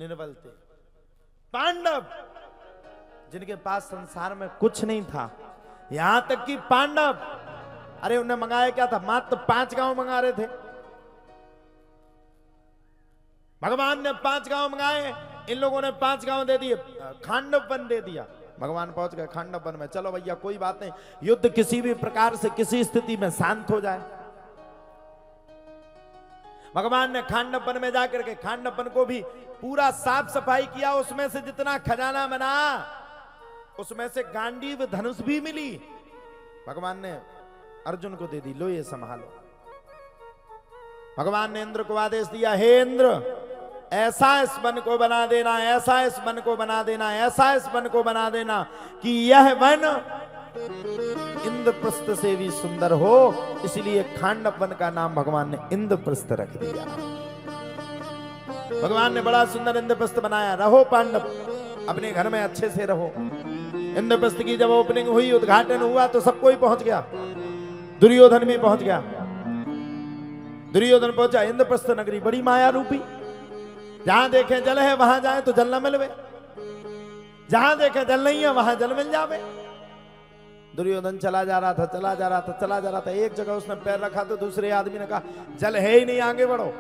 निर्बल थे। पांडव जिनके पास संसार में कुछ नहीं था, यहां तक कि पांडव, अरे उन्हें मंगाया क्या था? मात्र 5 गांव मंगा रहे थे। भगवान ने 5 गांव मंगाए, इन लोगों ने 5 गांव दे दिए, खांडव वन दे दिया। भगवान पहुंच गए खांडव वन में, चलो भैया कोई बात नहीं, युद्ध किसी भी प्रकार से किसी स्थिति में शांत हो जाए। भगवान ने खांडव वन में जाकर के खांडव वन को भी पूरा साफ सफाई किया, उसमें से जितना खजाना बना उसमें से गांडीव धनुष भी मिली, भगवान ने अर्जुन को दे दी, लो ये संभालो। भगवान ने इंद्र को आदेश दिया, हे इंद्र ऐसा इस वन को बना देना, ऐसा इस वन को बना देना, ऐसा इस वन को बना देना कि यह वन इंद्रप्रस्थ से भी सुंदर हो। इसलिए खांडव वन का नाम भगवान ने इंद्रप्रस्थ रख दिया। भगवान ने बड़ा सुंदर इंद्रप्रस्थ बनाया। रहो पांडव अपने घर में अच्छे से रहो। इंद्रप्रस्थ की जब ओपनिंग हुई, उद्घाटन हुआ तो सब कोई पहुंच गया, दुर्योधन भी पहुंच गया। दुर्योधन पहुंचा, इंद्रप्रस्थ नगरी बड़ी माया रूपी, जहां देखे जल है वहां जाए तो जल न मिलवे, जहां देखे जल नहीं है वहां जल मिल जावे। दुर्योधन चला जा रहा था, चला जा रहा था, चला जा रहा था, एक जगह उसने पैर रखा तो दूसरे आदमी ने कहा जल है ही नहीं, आगे बढ़ो।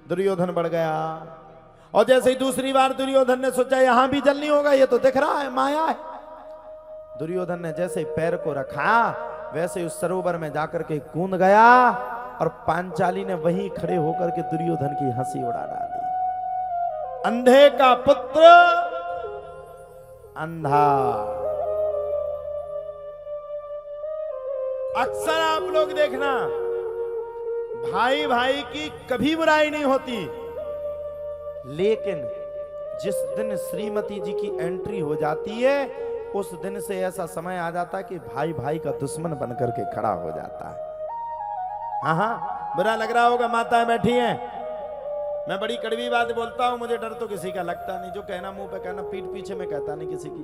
दुर्योधन बढ़ गया, और जैसे ही दूसरी बार दुर्योधन ने सोचा यहां भी जल नहीं होगा, ये तो दिख रहा है माया है। दुर्योधन ने जैसे पैर को रखा वैसे उस सरोवर में जाकर के कूद गया, और पांचाली ने वहीं खड़े होकर के दुर्योधन की हंसी उड़ा डाली। अंधे का पुत्र अंधा। अक्सर आप लोग देखना, भाई भाई की कभी बुराई नहीं होती, लेकिन जिस दिन श्रीमती जी की एंट्री हो जाती है उस दिन से ऐसा समय आ जाता है कि भाई भाई का दुश्मन बनकर के खड़ा हो जाता है। हाँ हाँ, बुरा लग रहा होगा, माताएं बैठी हैं, मैं बड़ी कड़वी बात बोलता हूं, मुझे डर तो किसी का लगता नहीं, जो कहना मुंह पे कहना, पीठ पीछे में कहता नहीं किसी की।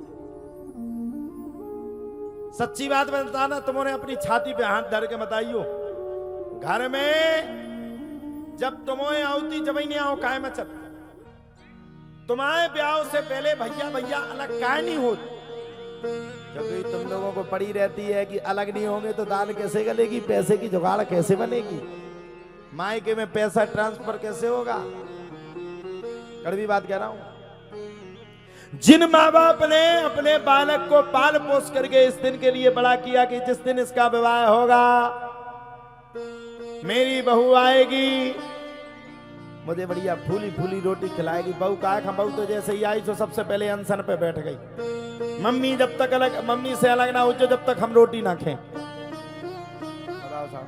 सच्ची बात बताना, तुमने अपनी छाती पे हाथ धर के बताइयो, घर में जब तुम्हें आउती जब नहीं आओ काय मचत, तुम्हारे ब्याह से पहले भैया भैया अलग काय नहीं होती, क्योंकि तुम लोगों को पड़ी रहती है कि अलग नहीं होंगे तो दाल कैसे गलेगी, पैसे की जुगाड़ कैसे बनेगी, मायके में पैसा ट्रांसफर कैसे होगा। कड़वी बात कह रहा हूं। जिन माँ बाप ने अपने बालक को पाल पोस करके इस दिन के लिए बड़ा किया कि जिस दिन इसका विवाह होगा मेरी बहू आएगी, मुझे बढ़िया फूली फूली रोटी खिलाएगी। बहू कहा खा, बहू तो जैसे ही आई तो सबसे पहले अनशन पे बैठ गई, मम्मी जब तक अलग, मम्मी से अलग ना हो जब तक हम रोटी ना खाएं। बताओ साहब,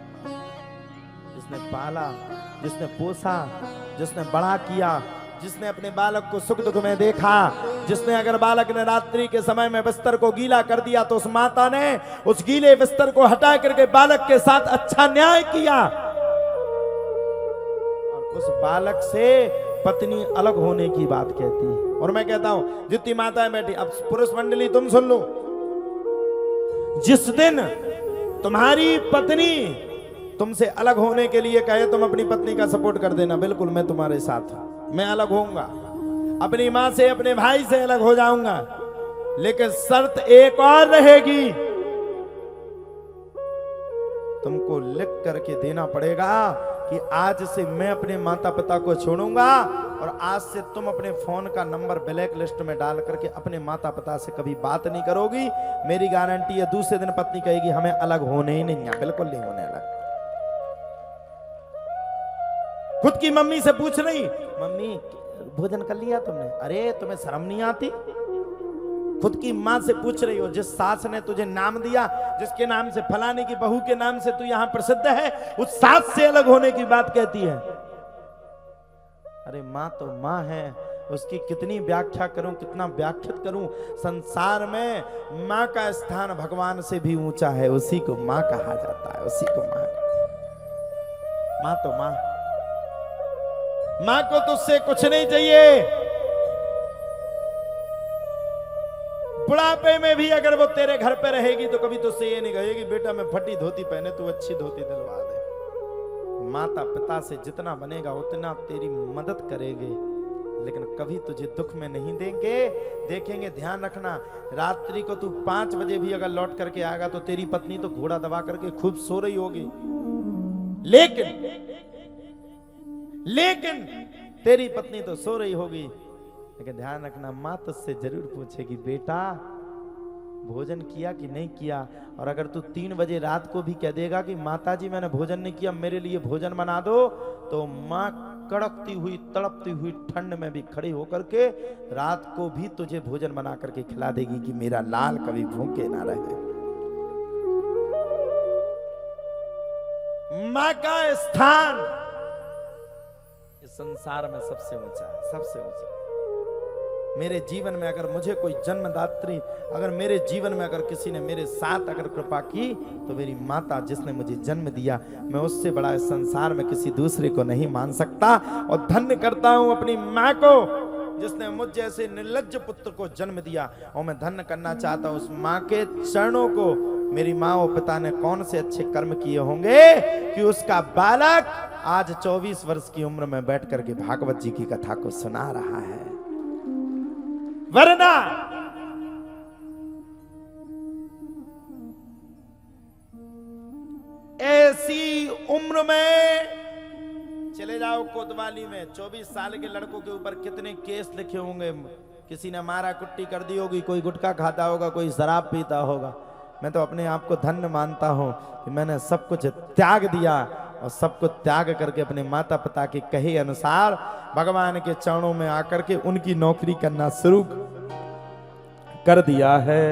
जिसने पाला, जिसने पोसा, जिसने बड़ा किया, जिसने अपने बालक को सुख दुख में देखा, जिसने अगर बालक ने रात्रि के समय में बिस्तर को गीला कर दिया तो उस माता ने उस गीले बिस्तर को हटा करके बालक के साथ अच्छा न्याय किया, और उस बालक से पत्नी अलग होने की बात कहती है। और मैं कहता हूं जितनी माताएं बैठी, अब पुरुष मंडली तुम सुन लो, जिस दिन तुम्हारी पत्नी तुमसे अलग होने के लिए कहे तुम अपनी पत्नी का सपोर्ट कर देना, बिल्कुल मैं तुम्हारे साथ हूं, मैं अलग होऊंगा, अपनी मां से अपने भाई से अलग हो जाऊंगा, लेकिन शर्त एक और रहेगी, तुमको लिख करके देना पड़ेगा कि आज से मैं अपने माता पिता को छोड़ूंगा, और आज से तुम अपने फोन का नंबर ब्लैक लिस्ट में डाल करके अपने माता पिता से कभी बात नहीं करोगी। मेरी गारंटी है दूसरे दिन पत्नी कहेगी हमें अलग होने ही नहीं है, बिल्कुल नहीं होने अलग। खुद की मम्मी से पूछ रही, मम्मी भोजन कर लिया तुमने, अरे तुम्हें शर्म नहीं आती। खुद की मां से पूछ रही हो, जिस सास ने तुझे नाम दिया, जिसके नाम से फलाने की बहू के नाम से तू यहां प्रसिद्ध है, उस सास से अलग होने की बात कहती है। अरे मां तो मां है, उसकी कितनी व्याख्या करूं, कितना व्याख्यात करूं। संसार में मां का स्थान भगवान से भी ऊंचा है, उसी को मां कहा जाता है, उसी को मां। मां तो मां, मां को तुझसे कुछ नहीं चाहिए। बुढ़ापे में भी अगर वो तेरे घर पे रहेगी तो कभी तुझसे ये नहीं कहेगी बेटा मैं फटी धोती पहने, तू अच्छी धोती दिलवा दे। माता पिता से जितना बनेगा उतना तेरी मदद करेंगे, लेकिन कभी तुझे दुख में नहीं देंगे, देखेंगे। ध्यान रखना, रात्रि को तू 5 बजे भी अगर लौट करके आएगा तो तेरी पत्नी तो घोड़ा दबा करके खूब सो रही होगी, लेकिन तेरी पत्नी तो सो रही होगी। लेकिन ध्यान रखना, माँ तुझसे जरूर पूछेगी, बेटा भोजन किया कि नहीं किया। और अगर तू 3 बजे रात को भी कह देगा कि माताजी मैंने भोजन नहीं किया, मेरे लिए भोजन बना दो, तो माँ कड़कती हुई तड़पती हुई ठंड में भी खड़ी होकर के रात को भी तुझे भोजन बना करके खिला देगी कि मेरा लाल कभी भूखे ना रहे। माँ का स्थान इस संसार में सबसे ऊंचा है, सबसे ऊंचा। मेरे जीवन में अगर मुझे कोई जन्मदात्री, अगर मेरे जीवन में अगर किसी ने मेरे साथ अगर कृपा की, तो मेरी माता जिसने मुझे जन्म दिया, मैं उससे बड़ा इस संसार में किसी दूसरे को नहीं मान सकता। और धन्य करता हूं अपनी माँ को जिसने मुझ जैसे निर्लज्ज पुत्र को जन्म दिया। और मैं धन्य करना चाहता हूं उस माँ के चरणों को। मेरी माँ और पिता ने कौन से अच्छे कर्म किए होंगे कि उसका बालक आज 24 वर्ष की उम्र में बैठ करके भागवत जी की कथा को सुना रहा है। वरना ऐसी उम्र में चले जाओ कोतवाली में, 24 साल के लड़कों के ऊपर कितने केस लिखे होंगे। किसी ने मारा कुट्टी कर दी होगी, कोई गुटखा खाता होगा, कोई शराब पीता होगा। मैं तो अपने आप को धन्य मानता हूं कि मैंने सब कुछ त्याग दिया और सब कुछ त्याग करके अपने माता पिता के कहे अनुसार भगवान के चरणों में आकर के उनकी नौकरी करना शुरू कर दिया है।